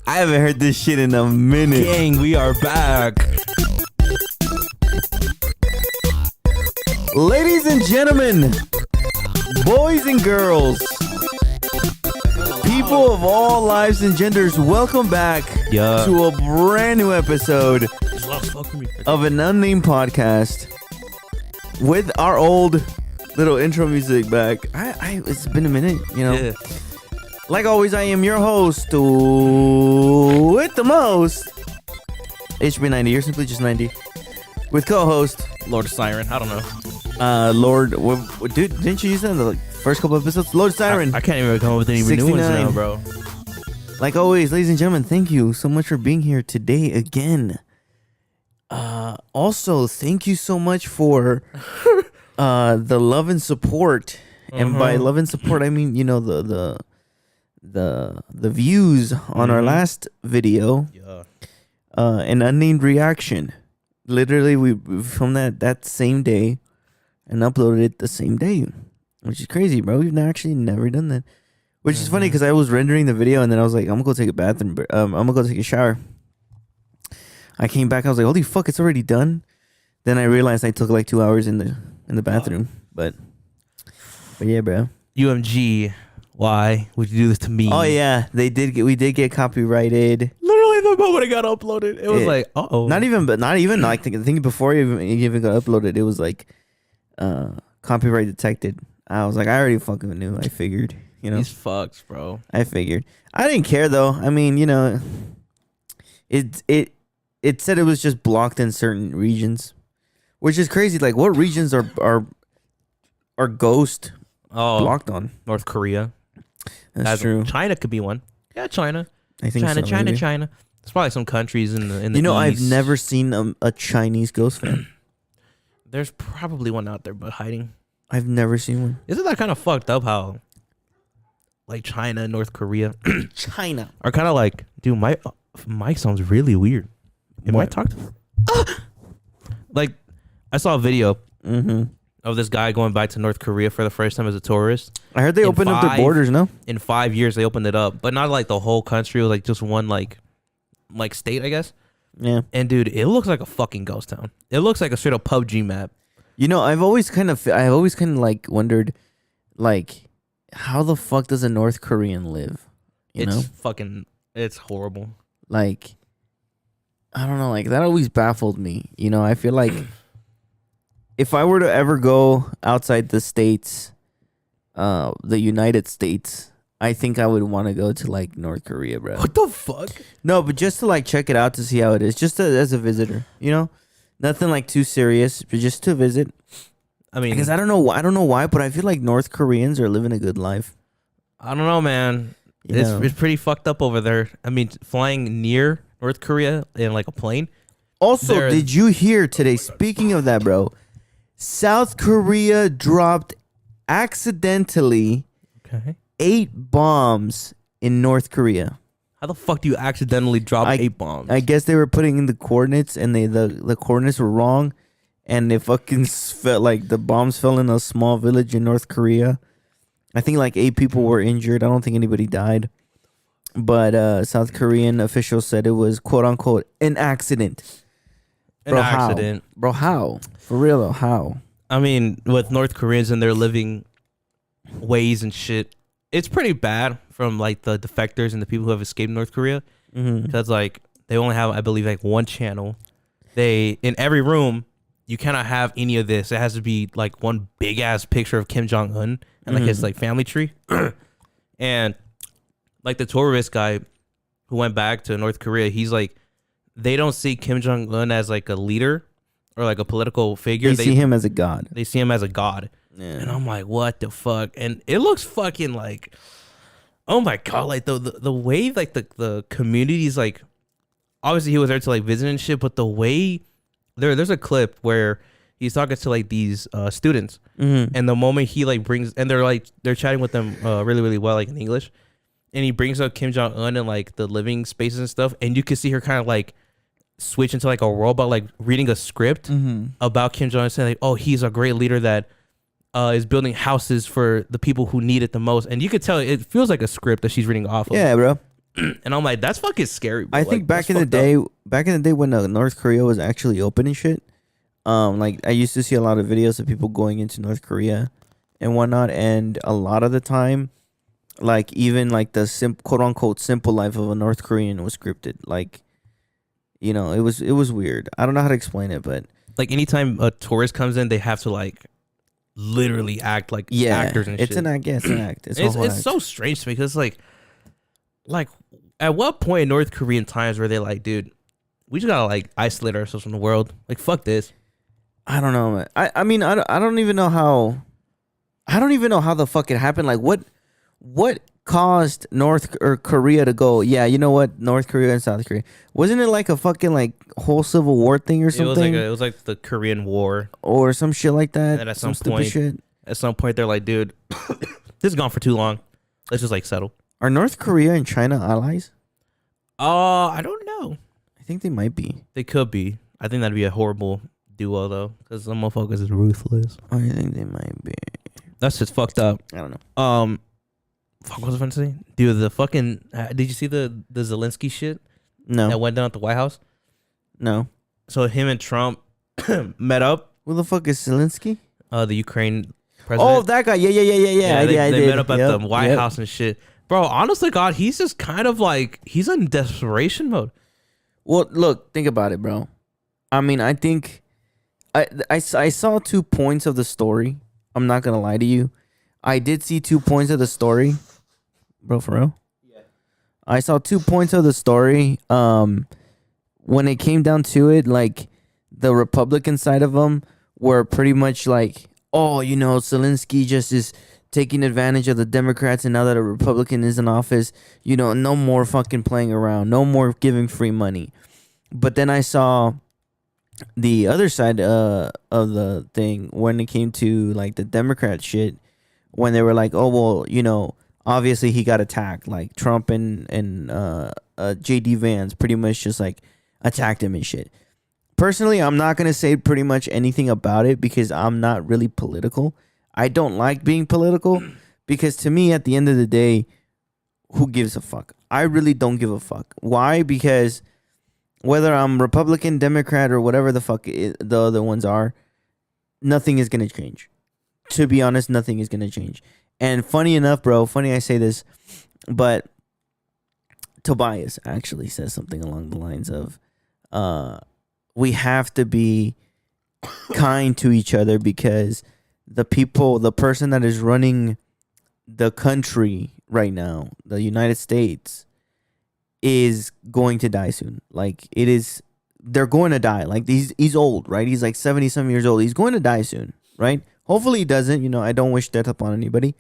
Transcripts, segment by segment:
I haven't heard this shit in a minute. Gang, we are back. Ladies and gentlemen, boys and girls, people of all lives and genders, welcome back to a brand new episode of an unnamed podcast with our old little intro music back. It's been a minute, you know. Yeah. Like always, I am your host with the most, HB90, or simply just 90, with co-host Lord Siren. I don't know. Lord, dude, didn't you use that in the first couple episodes? Lord Siren. I can't even come up with any new ones now, bro. Like always, ladies and gentlemen, thank you so much for being here today again. Also, thank you so much for the love and support. And by love and support, I mean, you know, the views on our last video. An unnamed reaction. Literally, we filmed that same day and uploaded it the same day, which is crazy, bro. We've actually never done that, which is funny because I was rendering the video and then I was like, I'm gonna go take a bathroom. I'm gonna go take a shower. I came back, I was like, holy fuck, it's already done. Then I realized I took like 2 hours in the bathroom, but yeah, bro. UMG, why would you do this to me? Oh yeah, we did get copyrighted. Literally the moment it got uploaded, it was like, Not even like the thing before you even got uploaded, it was like copyright detected. I was like, I already fucking knew. I figured, you know. These fucks, bro. I figured. I didn't care though. I mean, you know, it said it was just blocked in certain regions, which is crazy. Like, what regions are ghost blocked on? North Korea. That's true. China could be one. Yeah, China. I think China. There's probably some countries in the You know, East. I've never seen a Chinese ghost fan. There's probably one out there, but hiding. I've never seen one. Isn't that kind of fucked up how, like, China and North Korea China are kind of like, dude, my mic sounds really weird. Am I talking? Like, I saw a video of this guy going back to North Korea for the first time as a tourist. I heard they opened up their borders, no? In 5 years, they opened it up, but not like the whole country. It was like just one like state, I guess. Yeah. And dude, it looks like a fucking ghost town. It looks like a straight up PUBG map. You know, I've always kind of like wondered, like, how the fuck does a North Korean live? It's horrible. Like, I don't know, like, that always baffled me. You know, I feel like if I were to ever go outside the States, the United States, I think I would want to go to, like, North Korea, bro. What the fuck? No, but just to, like, check it out to see how it is. Just as a visitor, you know? Nothing, like, too serious, but just to visit. I mean, because I don't know why, but I feel like North Koreans are living a good life. I don't know, man. It's pretty fucked up over there. I mean, flying near North Korea in, like, a plane. Also, did you hear today, speaking of that, bro, South Korea dropped accidentally 8 bombs in North Korea. How the fuck do you accidentally drop 8 bombs? I guess they were putting in the coordinates and the coordinates were wrong, and they fucking felt like the bombs fell in a small village in North Korea. I think like 8 people were injured. I don't think anybody died. But South Korean officials said it was quote unquote an accident. An accident. Bro, how? For real though, how? I mean, with North Koreans and their living ways and shit, it's pretty bad from like the defectors and the people who have escaped North Korea. Because like they only have, I believe, like one channel. They, in every room, you cannot have any of this. It has to be like one big ass picture of Kim Jong-un and like his like family tree. And like the tourist guy who went back to North Korea, he's like, they don't see Kim Jong-un as like a leader or like a political figure. They see him as a god. They see him as a god. Yeah. And I'm like, what the fuck? And it looks fucking like, oh my God, like the way like the community's like, obviously he was there to like visit and shit, but the way there's a clip where he's talking to like these students, and the moment he like brings, and they're chatting with them really, really well, like in English, and he brings up Kim Jong-un and like the living spaces and stuff, and you can see her kind of like switch into like a robot, like reading a script about Kim Jong-un, saying like, oh, he's a great leader that is building houses for the people who need it the most. And you could tell it feels like a script that she's reading off of. Yeah, bro. And I'm like, that's fucking scary, bro. I think back in the day when North Korea was actually open and shit, like I used to see a lot of videos of people going into North Korea and whatnot, and a lot of the time, like even like the quote unquote simple life of a North Korean was scripted. Like, you know, it was weird. I don't know how to explain it, but like anytime a tourist comes in, they have to like literally act like actors and shit. It's an act. Yeah, it's an act. It's so strange to me because like at what point in North Korean times were they like, dude, we just gotta like isolate ourselves from the world? Like, fuck this. I don't know, man. I mean, I don't even know how. I don't even know how the fuck it happened. Like, what caused North Korea to go? Yeah, you know what? North Korea and South Korea. Wasn't it like a fucking like whole civil war thing or something? It was like the Korean War or some shit like that. And at some point, they're like, dude, this has gone for too long. Let's just like settle. Are North Korea and China allies? I don't know. I think they might be. They could be. I think that'd be a horrible duo though, because some motherfuckers is ruthless. I think they might be. That's just fucked up. I don't know. Fuck, what was I going to say? Dude, the fucking... did you see the Zelensky shit? No. That went down at the White House? No. So him and Trump met up. Who the fuck is Zelensky? The Ukraine president. Oh, that guy. Yeah. They met up at the White House and shit. Bro, honestly, God, he's just kind of like... He's in desperation mode. Well, look, think about it, bro. I mean, I think... I saw 2 points of the story. I'm not going to lie to you. I did see 2 points of the story. Bro, for real? Yeah. I saw 2 points of the story. When it came down to it, like, the Republican side of them were pretty much like, oh, you know, Zelensky just is taking advantage of the Democrats, and now that a Republican is in office, you know, no more fucking playing around. No more giving free money. But then I saw the other side of the thing when it came to, like, the Democrat shit, when they were like, oh, well, you know, obviously he got attacked. Like, Trump and J.D. Vance pretty much just, like, attacked him and shit. Personally, I'm not going to say pretty much anything about it because I'm not really political. I don't like being political because to me, at the end of the day, who gives a fuck? I really don't give a fuck. Why? Because whether I'm Republican, Democrat, or whatever the fuck the other ones are, nothing is going to change. To be honest, nothing is going to change. And funny enough, bro, funny I say this, but Tobias actually says something along the lines of, we have to be kind to each other because the person that is running the country right now, the United States, is going to die soon. Like, they're going to die. Like, he's old, right? He's like 70-some years old. He's going to die soon, right? Hopefully he doesn't. You know, I don't wish death upon anybody.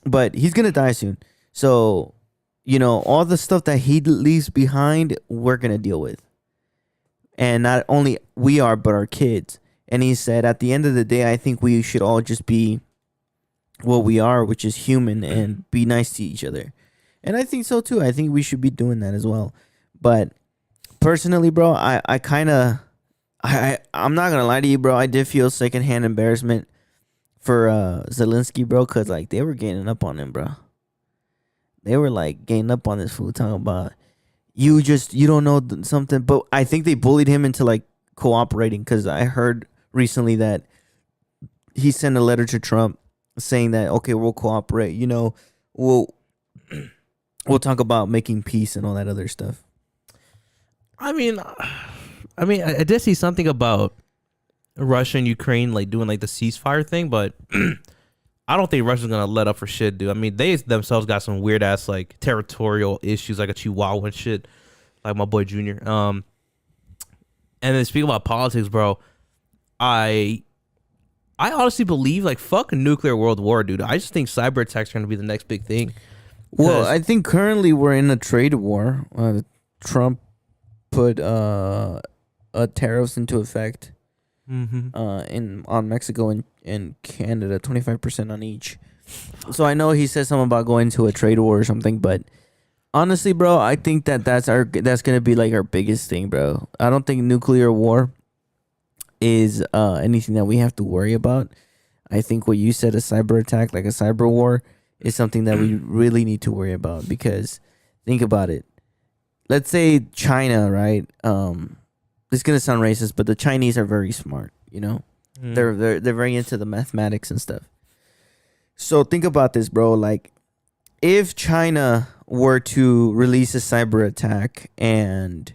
But he's going to die soon. So, you know, all the stuff that he leaves behind, we're going to deal with. And not only we are, but our kids. And he said, at the end of the day, I think we should all just be what we are, which is human, and be nice to each other. And I think so, too. I think we should be doing that as well. But personally, bro, I'm not going to lie to you, bro. I did feel secondhand embarrassment for Zelensky, bro, because, like, they were gaining up on him, bro. They were, like, gaining up on this fool, talking about, you don't know something. But I think they bullied him into, like, cooperating, because I heard recently that he sent a letter to Trump saying that, okay, we'll cooperate. You know, we'll talk about making peace and all that other stuff. I mean, I did see something about Russia and Ukraine, like, doing, like, the ceasefire thing, but I don't think Russia's gonna let up for shit, dude. I mean, they themselves got some weird ass, like, territorial issues, like a Chihuahua and shit, like my boy Junior. And then speaking about politics, bro, I honestly believe, like, fuck a nuclear world war, dude. I just think cyber attacks are gonna be the next big thing. Well, I think currently we're in a trade war. Trump put tariffs into effect on Mexico and Canada, 25% on each. So I know he said something about going to a trade war or something, but honestly, bro, I think that's gonna be like our biggest thing, bro. I don't think nuclear war is anything that we have to worry about. I think what you said, a cyber attack, like a cyber war, is something that we really need to worry about, because Think about it. Let's say China, right? It's gonna sound racist, but the Chinese are very smart. You know, they're very into the mathematics and stuff. So think about this, bro. Like, if China were to release a cyber attack and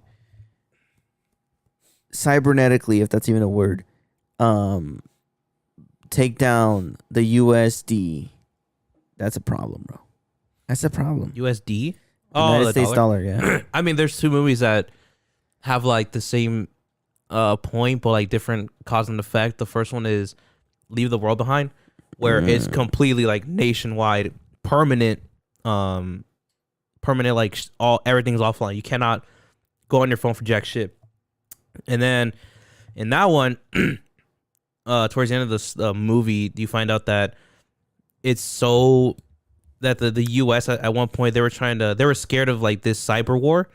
cybernetically, if that's even a word, take down the USD, that's a problem, bro. That's a problem. USD? United States dollar, yeah. I mean, there's two movies that have like the same point, but like different cause and effect. The first one is Leave the World Behind, where it's completely like nationwide, permanent, like everything's offline. You cannot go on your phone for jack shit. And then in that one, towards the end of this movie, you find out that it's so that the U.S. at one point they were scared of like this cyber war,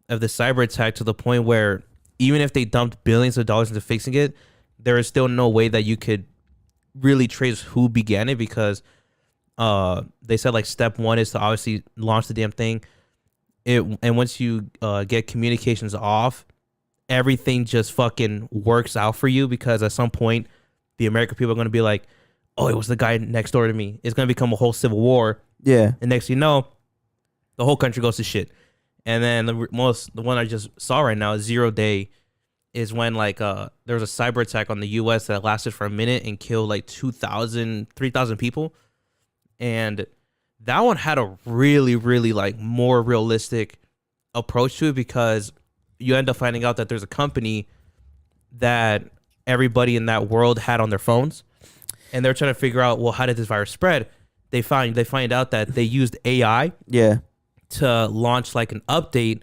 of the cyber attack, to the point where even if they dumped billions of dollars into fixing it, there is still no way that you could really trace who began it, because they said like step one is to obviously launch the damn thing. And once you get communications off, everything just fucking works out for you, because at some point the American people are going to be like, oh, it was the guy next door to me. It's going to become a whole civil war. Yeah. And next thing you know, the whole country goes to shit. And then the one I just saw right now is 0 Day, is when like there was a cyber attack on the US that lasted for a minute and killed like 2,000, 3,000 people. And that one had a really, really like more realistic approach to it, because you end up finding out that there's a company that everybody in that world had on their phones, and they're trying to figure out, well, how did this virus spread? They find out that they used AI to launch like an update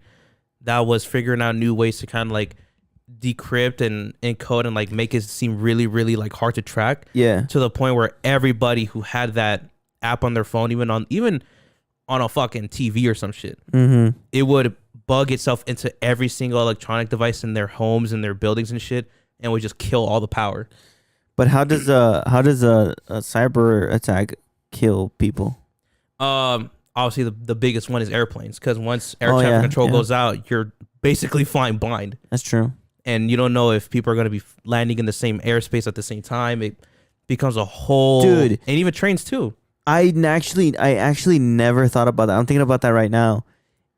that was figuring out new ways to kind of like decrypt and encode and like make it seem really, really like hard to track. Yeah. To the point where everybody who had that app on their phone, even on a fucking TV or some shit, it would bug itself into every single electronic device in their homes and their buildings and shit, and would just kill all the power. But how does a cyber attack kill people? Obviously the biggest one is airplanes, because once air traffic control goes out, you're basically flying blind. That's true. And you don't know if people are going to be landing in the same airspace at the same time. It becomes a whole dude, and even trains too. I actually never thought about that. I'm thinking about that right now.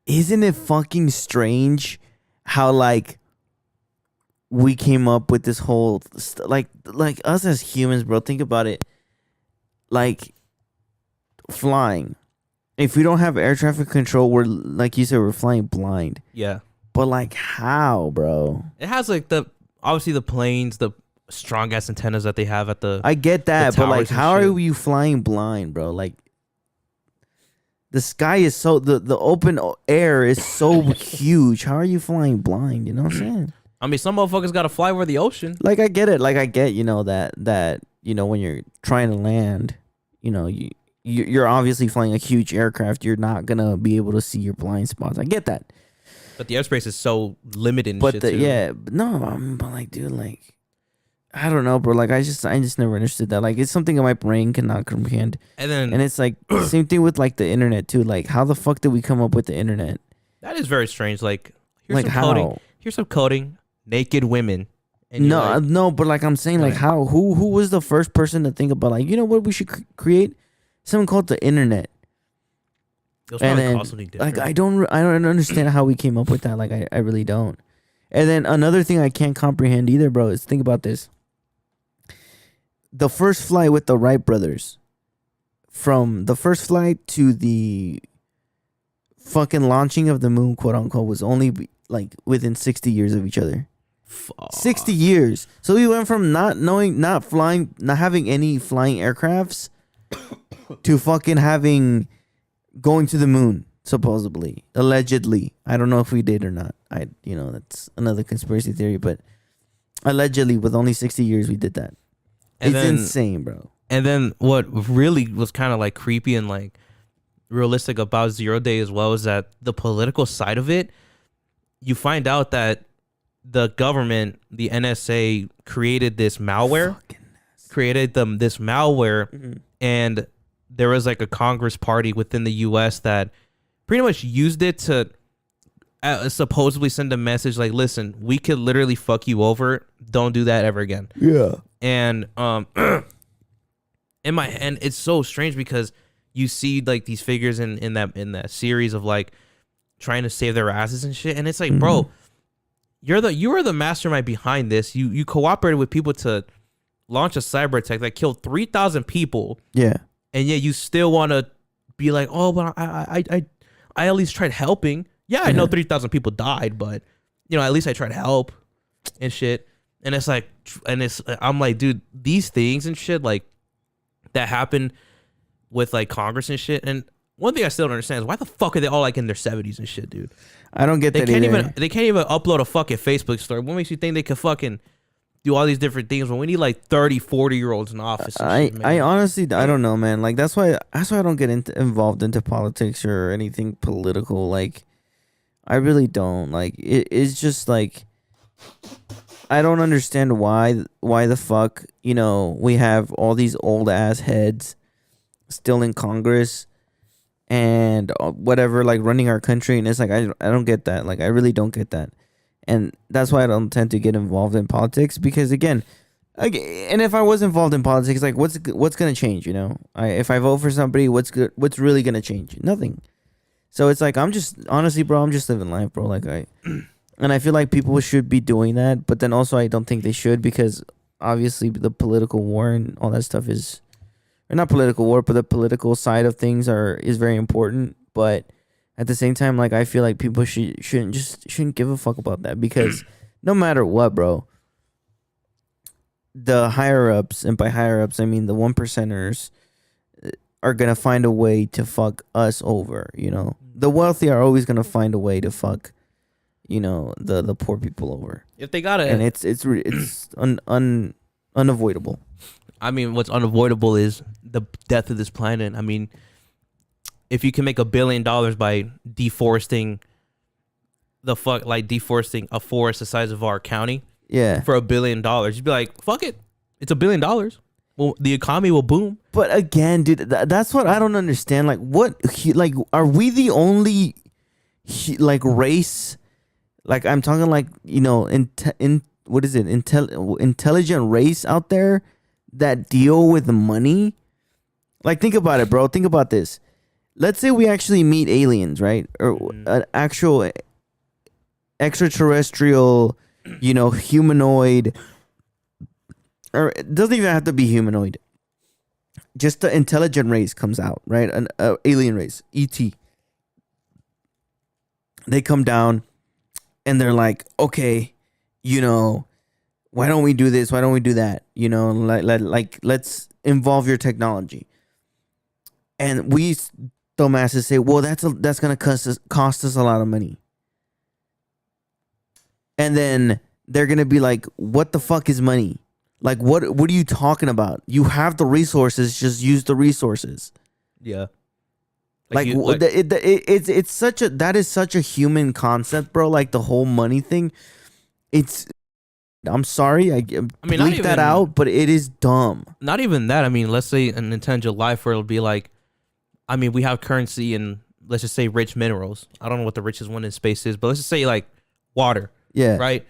Isn't it fucking strange how like we came up with this whole like us as humans, bro? Think about it. Like flying. If we don't have air traffic control, we're like you said, we're flying blind. Yeah. But like how, bro? It has like obviously the planes, the strong ass antennas that they have at the. I get that, but like how are you flying blind, bro? Like the sky is so the open air is so huge. How are you flying blind? You know what I'm saying? I mean, some motherfuckers got to fly over the ocean. Like I get it. Like I get, you know, that you know, when you're trying to land, you know, you're obviously flying a huge aircraft. You're not gonna be able to see your blind spots. I get that. But the airspace is so limited. And but shit too. But like, dude, like, I don't know, bro. Like, I just never understood that. Like, it's something that my brain cannot comprehend. And it's like same thing with like the internet too. Like, how the fuck did we come up with the internet? That is very strange. Like, here's like some how? coding. Here's some coding. Naked women. And no, but like I'm saying, like how? Who was the first person to think about like, you know what, we should create something called the internet? And then, like I don't understand how we came up with that. Like I really don't. And then another thing I can't comprehend either, bro, is think about this. The first flight with the Wright brothers, from the first flight to the fucking launching of the moon, quote unquote, was only like within 60 years of each other. 60 years. So we went from not having any flying aircrafts to fucking going to the moon, supposedly, allegedly. I don't know if we did or not. That's another conspiracy theory, but allegedly, with only 60 years, we did that. It's insane, bro. And then what really was kind of like creepy and like realistic about 0 Day as well is that the political side of it, you find out that the government, the NSA, created this malware, and there was like a Congress party within the U.S. that pretty much used it to supposedly send a message like, listen, we could literally fuck you over. Don't do that ever again. Yeah. And and it's so strange because you see like these figures in that series of like trying to save their asses and shit, and it's like, bro, you are the mastermind behind this. You cooperated with people to launch a cyber attack that killed 3,000 people. Yeah. And yet you still want to be like, oh, but I at least tried helping. Yeah, I know 3,000 people died, but at least I tried to help and shit. And it's like, I'm like, dude, these things and shit like that happen with like Congress and shit. And one thing I still don't understand is why the fuck are they all like in their 70s and shit, dude? I don't get that either. They can't even upload a fucking Facebook story. What makes you think they could fucking do all these different things when we need like 30, 40-year-olds in office? I honestly, I don't know, man. Like that's why I don't get involved into politics or anything political. Like I really don't. Like it's just like I don't understand why the fuck we have all these old ass heads still in Congress and whatever, like running our country, and it's like I don't get that. Like I really don't get that. And that's why I don't tend to get involved in politics, because again, and if I was involved in politics, like what's gonna change? If I vote for somebody, what's really gonna change? Nothing. So it's like I'm just living life, bro. Like and I feel like people should be doing that, but then also I don't think they should, because obviously the political war and all that stuff is, or not political war, but the political side of things is very important. But at the same time, like I feel like people shouldn't give a fuck about that, because no matter what, bro, the higher ups, and by higher ups I mean the 1%ers, are gonna find a way to fuck us over. The wealthy are always gonna find a way to fuck the poor people over. If they got it, and it's unavoidable. I mean, what's unavoidable is the death of this planet. I mean, if you can make $1 billion by deforesting deforesting a forest the size of our county, for $1 billion, you'd be like, fuck it, it's $1 billion. Well, the economy will boom. But again, dude, that's what I don't understand. Like, are we the only race? Like, I'm talking like what is it? Intelligent race out there that deal with money. Like, think about it, bro. Think about this. Let's say we actually meet aliens, right? Or an actual extraterrestrial, humanoid, or it doesn't even have to be humanoid. Just the intelligent race comes out, right? An alien race, ET. They come down and they're like, okay, why don't we do this? Why don't we do that? Let's involve your technology. And we dumbasses say, well, that's gonna cost us a lot of money. And then they're gonna be like, what the fuck is money? Like, what are you talking about? You have the resources, just use the resources. Yeah. It's such a human concept, bro. Like the whole money thing. I'm sorry, I bleep that out, but it is dumb. Not even that. I mean, let's say an intelligent life where it'll be like, I mean, we have currency in, let's just say, rich minerals. I don't know what the richest one in space is, but let's just say like water. Yeah. Right.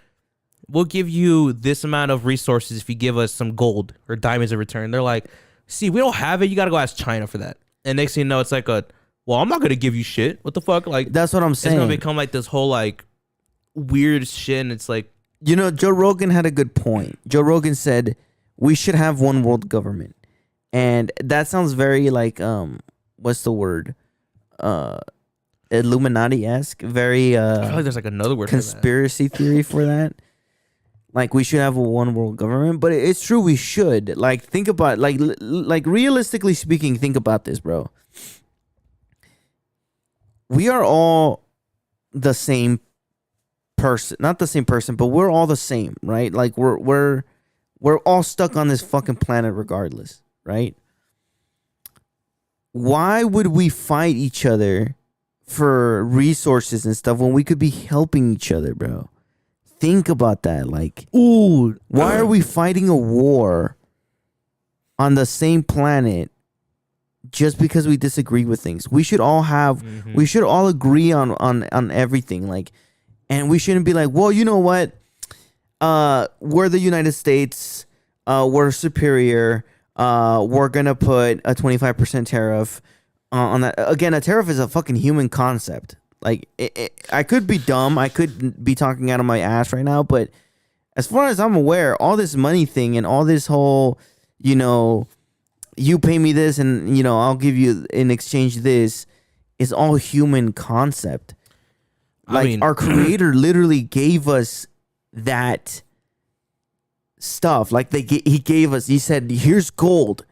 We'll give you this amount of resources if you give us some gold or diamonds in return. They're like, see, we don't have it. You got to go ask China for that. And next thing you know, it's like well, I'm not going to give you shit. What the fuck? Like, that's what I'm saying. It's going to become like this whole like weird shit. And it's like, Joe Rogan had a good point. Joe Rogan said we should have one world government. And that sounds very like, what's the word? Illuminati-esque. Very, I feel like there's like another word conspiracy theory for that. Like, we should have a one world government, but it's true, we should. Like, think about, like realistically speaking, think about this, bro. We are all the same person, not the same person, but we're all the same, right? Like, we're all stuck on this fucking planet regardless, right? Why would we fight each other for resources and stuff when we could be helping each other, bro? Think about that. Like, ooh, why are we fighting a war on the same planet just because we disagree with things. We should all have, we should all agree on everything. Like, and we shouldn't be like, well, you know what? We're the United States. We're superior. We're gonna put a 25% tariff on that. Again, a tariff is a fucking human concept. Like, I could be dumb. I could be talking out of my ass right now, but as far as I'm aware, all this money thing and all this whole, you know, you pay me this and, you know, I'll give you in exchange this, is all human concept. Like, I mean, our creator literally gave us that stuff. Like, he gave us, he said, here's gold.